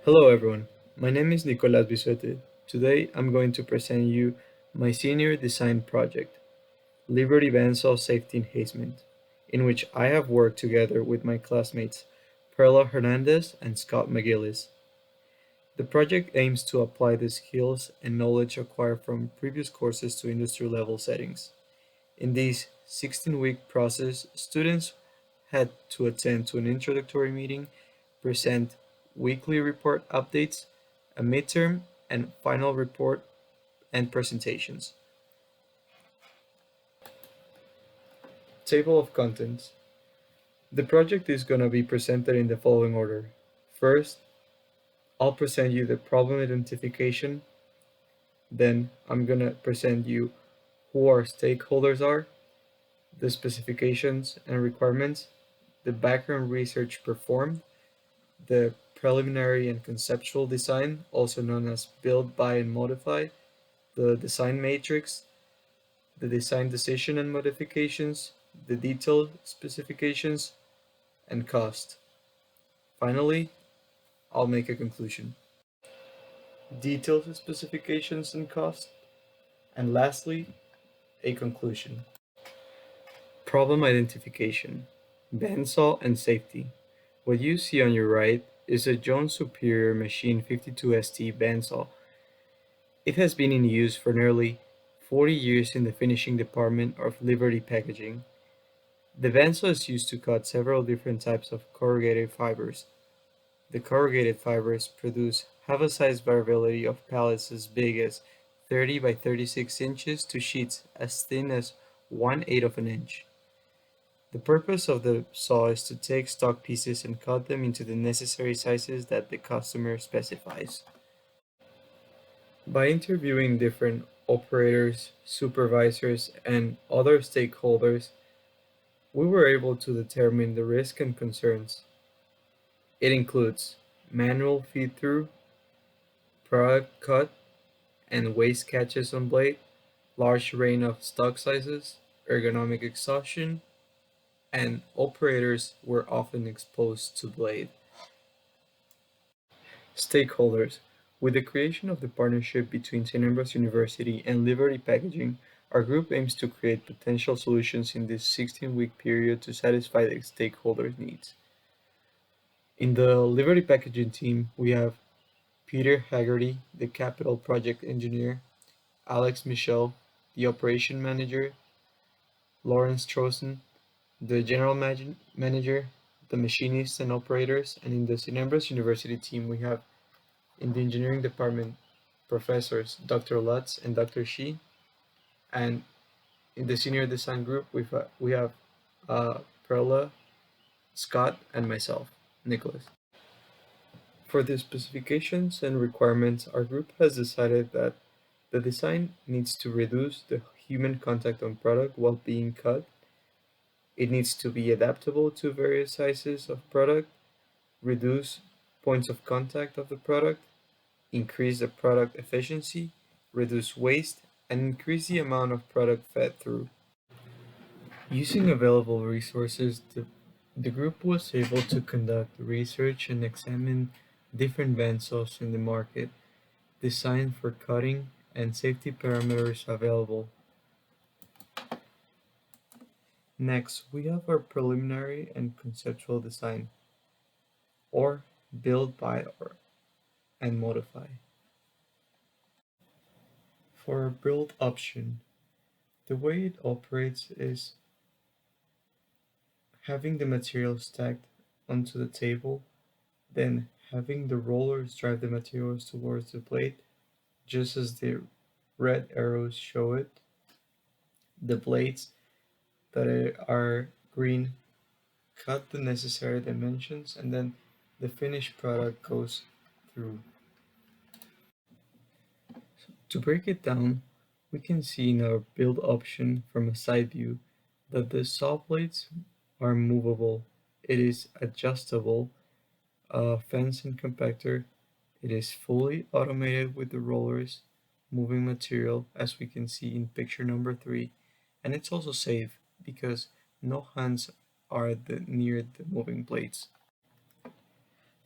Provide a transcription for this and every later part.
Hello everyone, my name is Nicolas Bisuete. Today I'm going to present you my senior design project, Liberty Bandsaw Safety Enhancement, in which I have worked together with my classmates Perla Hernandez and Scott McGillis. The project aims to apply the skills and knowledge acquired from previous courses to industry level settings. In this 16-week process, students had to attend to an introductory meeting, present weekly report updates, a midterm and final report and presentations. Table of contents. The project is going to be presented in the following order. First, I'll present you the problem identification. Then I'm going to present you who our stakeholders are, the specifications and requirements, the background research performed, the preliminary and conceptual design, also known as build, buy, and modify, the design matrix, the design decision and modifications, the detailed specifications, and cost. Finally, I'll make a conclusion. Detailed specifications and cost, and lastly, a conclusion. Problem identification, bandsaw and safety. What you see on your right is a Jones Superior Machine 52ST bandsaw. It has been in use for nearly 40 years in the finishing department of Liberty Packaging. The bandsaw is used to cut several different types of corrugated fibers. The corrugated fibers produce have a size variability of pallets as big as 30 by 36 inches to sheets as thin as 1/8 of an inch. The purpose of the saw is to take stock pieces and cut them into the necessary sizes that the customer specifies. By interviewing different operators, supervisors, and other stakeholders, we were able to determine the risk and concerns. It includes manual feed-through, product cut and waste catches on blade, large range of stock sizes, ergonomic exhaustion, and operators were often exposed to blade. Stakeholders. With the creation of the partnership between St. Ambrose University and Liberty Packaging, our group aims to create potential solutions in this 16-week period to satisfy the stakeholders' needs. In the Liberty Packaging team, we have Peter Haggerty, the capital project engineer, Alex Michel, the operation manager, Lawrence Trosen, the general manager, the machinists and operators, and in the St. Ambrose University team, we have in the engineering department professors Dr. Lutz and Dr. Shi, and in the senior design group we have Perla, Scott, and myself, Nicholas. For the specifications and requirements, our group has decided that the design needs to reduce the human contact on product while being cut. It needs to be adaptable to various sizes of product, reduce points of contact of the product, increase the product efficiency, reduce waste, and increase the amount of product fed through. Using available resources, the group was able to conduct research and examine different bandsaws in the market, designed for cutting and safety parameters available. Next, we have our preliminary and conceptual design, or build, buy, or and modify. For our build option, the way it operates is having the material stacked onto the table, then having the rollers drive the materials towards the plate, just as the red arrows show it. The blades that are green cut the necessary dimensions, and then the finished product goes through. To break it down, we can see in our build option from a side view that the saw blades are movable. It is adjustable, fence and compactor. It is fully automated with the rollers moving material as we can see in picture number 3, and it's also safe because no hands are near the moving blades.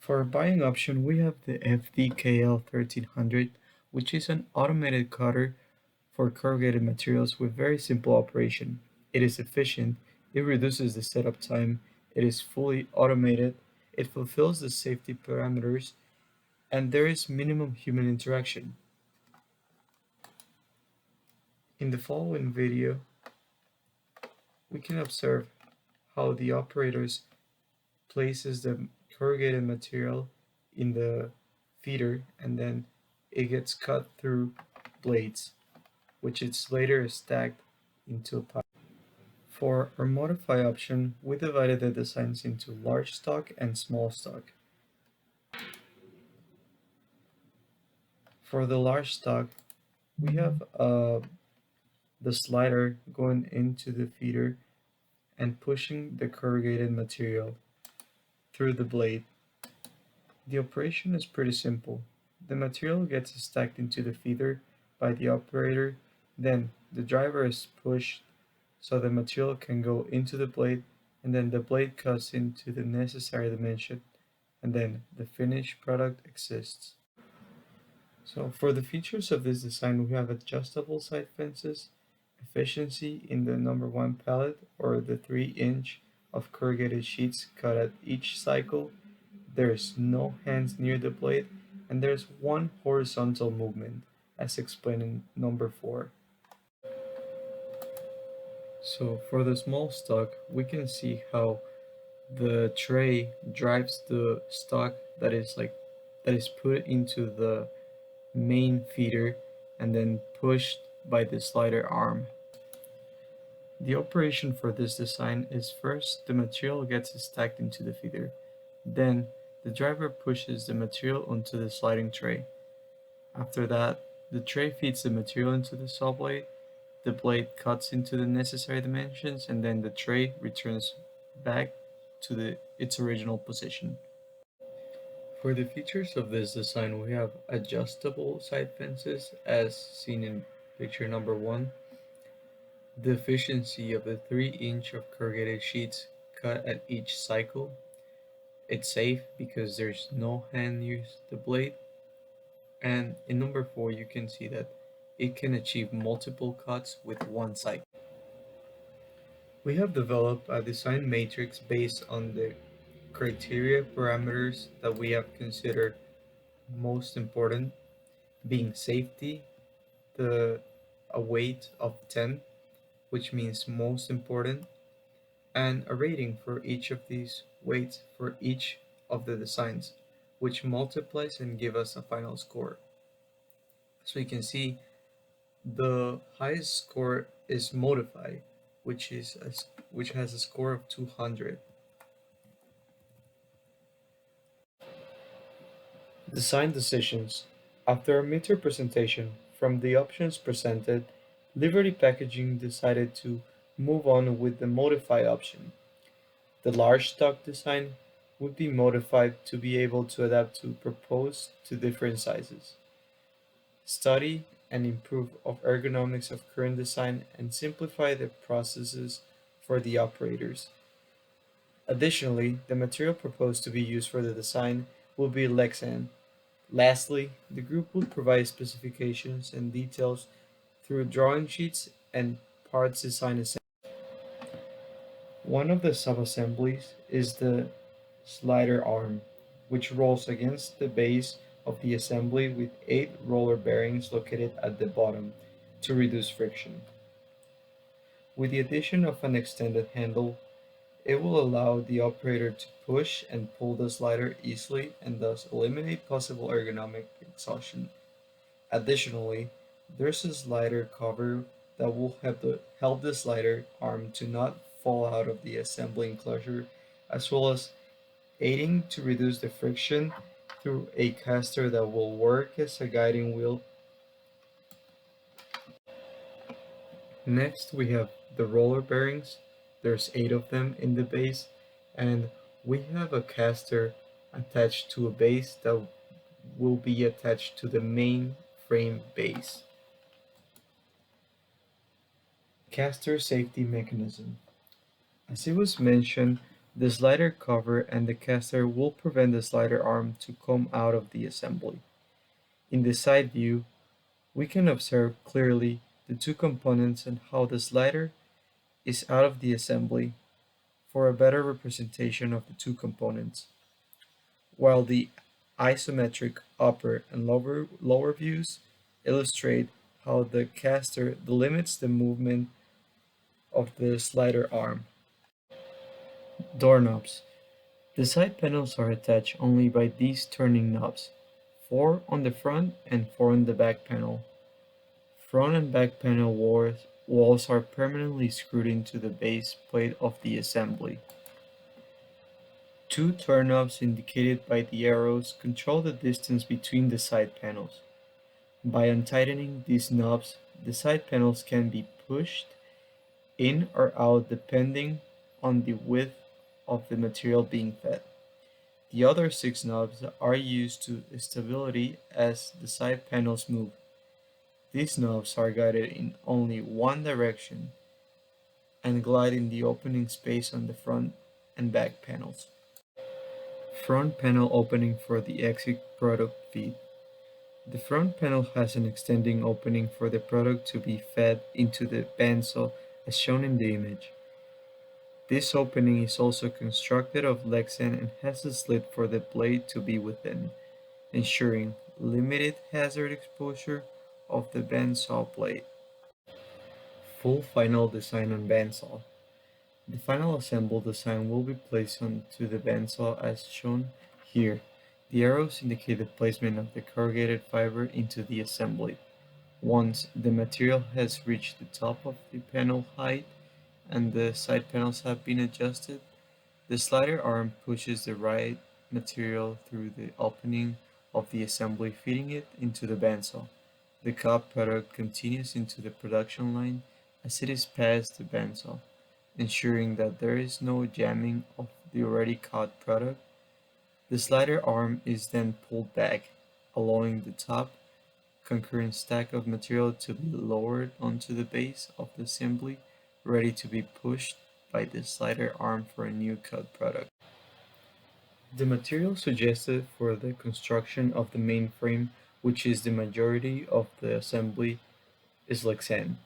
For our buying option, we have the FDKL 1300, which is an automated cutter for corrugated materials with very simple operation. It is efficient, it reduces the setup time, it is fully automated, it fulfills the safety parameters, and there is minimum human interaction. In the following video, we can observe how the operators places the corrugated material in the feeder and then it gets cut through blades, which is later stacked into a pile. For our modify option, we divided the designs into large stock and small stock. For the large stock, we have the slider going into the feeder and pushing the corrugated material through the blade. The operation is pretty simple. The material gets stacked into the feeder by the operator, then the driver is pushed so the material can go into the blade, and then the blade cuts into the necessary dimension, and then the finished product exists. So for the features of this design, we have adjustable side fences, efficiency in the number 1 pallet or the 3-inch of corrugated sheets cut at each cycle. There's no hands near the blade, and there's one horizontal movement, as explained in number 4. So for the small stock, we can see how the tray drives the stock that is put into the main feeder and then pushed by the slider arm. The operation for this design is first the material gets stacked into the feeder, then the driver pushes the material onto the sliding tray. After that, the tray feeds the material into the saw blade, the blade cuts into the necessary dimensions, and then the tray returns back to its original position. For the features of this design, we have adjustable side fences as seen in picture number 1, the efficiency of the 3-inch of corrugated sheets cut at each cycle. It's safe because there's no hand near the blade. And in number 4, you can see that it can achieve multiple cuts with one cycle. We have developed a design matrix based on the criteria parameters that we have considered most important, being safety, a weight of 10, which means most important, and a rating for each of these weights for each of the designs, which multiplies and give us a final score. So you can see the highest score is Modify, which has a score of 200. Design decisions. After a meter presentation, from the options presented, Liberty Packaging decided to move on with the Modify option. The large stock design would be modified to be able to adapt to propose to different sizes. Study and improve of ergonomics of current design and simplify the processes for the operators. Additionally, the material proposed to be used for the design will be Lexan. Lastly, the group will provide specifications and details through drawing sheets and parts design assembly. One of the sub-assemblies is the slider arm, which rolls against the base of the assembly with 8 roller bearings located at the bottom to reduce friction. With the addition of an extended handle, it will allow the operator to push and pull the slider easily and thus eliminate possible ergonomic exhaustion. Additionally, there's a slider cover that will help the slider arm to not fall out of the assembly enclosure, as well as aiding to reduce the friction through a caster that will work as a guiding wheel. Next, we have the roller bearings. There's 8 of them in the base, and we have a caster attached to a base that will be attached to the main frame base. Caster safety mechanism. As it was mentioned, The slider cover and the caster will prevent the slider arm to come out of the assembly. In the side view, we can observe clearly the two components and how the slider is out of the assembly for a better representation of the two components, while the isometric upper and lower views illustrate how the caster delimits the movement of the slider arm. Doorknobs. The side panels are attached only by these turning knobs, 4 on the front and 4 on the back panel. Front and back panel walls are permanently screwed into the base plate of the assembly. Two turn-knobs indicated by the arrows control the distance between the side panels. By untightening these knobs, the side panels can be pushed in or out depending on the width of the material being fed. The other 6 knobs are used to stability as the side panels move. These knobs are guided in only one direction and glide in the opening space on the front and back panels. Front panel opening for the exit product feed. The front panel has an extending opening for the product to be fed into the bandsaw as shown in the image. This opening is also constructed of Lexan and has a slit for the blade to be within, ensuring limited hazard exposure of the bandsaw blade. Full final design on bandsaw. The final assembled design will be placed onto the bandsaw as shown here. The arrows indicate the placement of the corrugated fiber into the assembly. Once the material has reached the top of the panel height and the side panels have been adjusted, the slider arm pushes the right material through the opening of the assembly, feeding it into the bandsaw. The cut product continues into the production line as it is passed the bandsaw, ensuring that there is no jamming of the already cut product. The slider arm is then pulled back, allowing the top concurrent stack of material to be lowered onto the base of the assembly, ready to be pushed by the slider arm for a new cut product. The material suggested for the construction of the main frame, which is the majority of the assembly, is Lexan.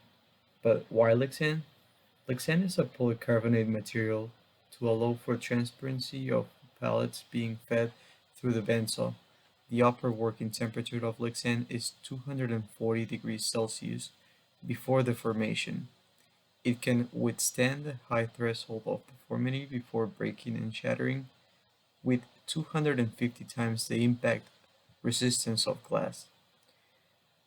But why Lexan? Lexan is a polycarbonate material to allow for transparency of pellets being fed through the bandsaw. The upper working temperature of Lexan is 240 degrees Celsius before the formation. It can withstand the high threshold of deformity before breaking and shattering with 250 times the impact resistance of glass.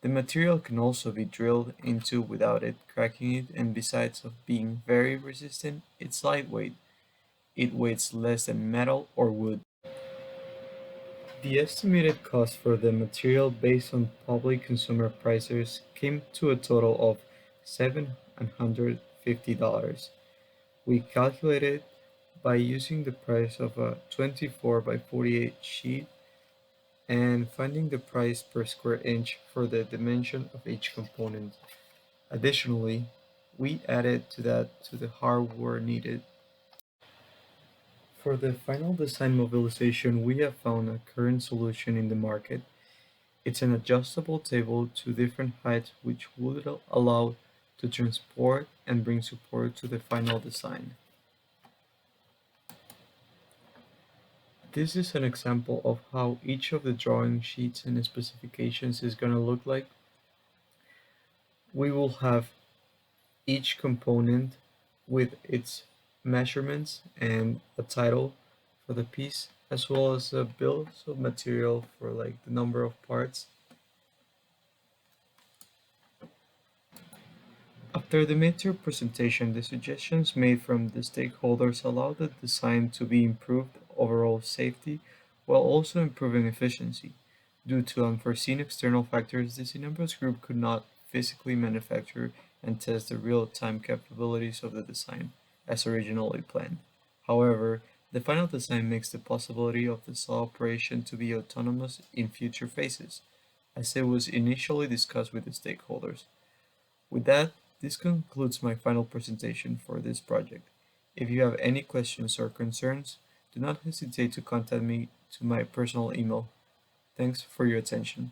The material can also be drilled into without it cracking it, and besides of being very resistant, it's lightweight. It weighs less than metal or wood. The estimated cost for the material based on public consumer prices came to a total of $750. We calculated by using the price of a 24 by 48 sheet and finding the price per square inch for the dimension of each component. Additionally, we added to that to the hardware needed. For the final design mobilization, we have found a current solution in the market. It's an adjustable table to different heights which would allow to transport and bring support to the final design. This is an example of how each of the drawing sheets and specifications is going to look like. We will have each component with its measurements and a title for the piece, as well as a bill of material for like the number of parts. After the midterm presentation, the suggestions made from the stakeholders allowed the design to be improved overall safety while also improving efficiency. Due to unforeseen external factors, the Cinemas Group could not physically manufacture and test the real-time capabilities of the design as originally planned. However, the final design makes the possibility of the saw operation to be autonomous in future phases, as it was initially discussed with the stakeholders. With that, this concludes my final presentation for this project. If you have any questions or concerns, do not hesitate to contact me to my personal email. Thanks for your attention.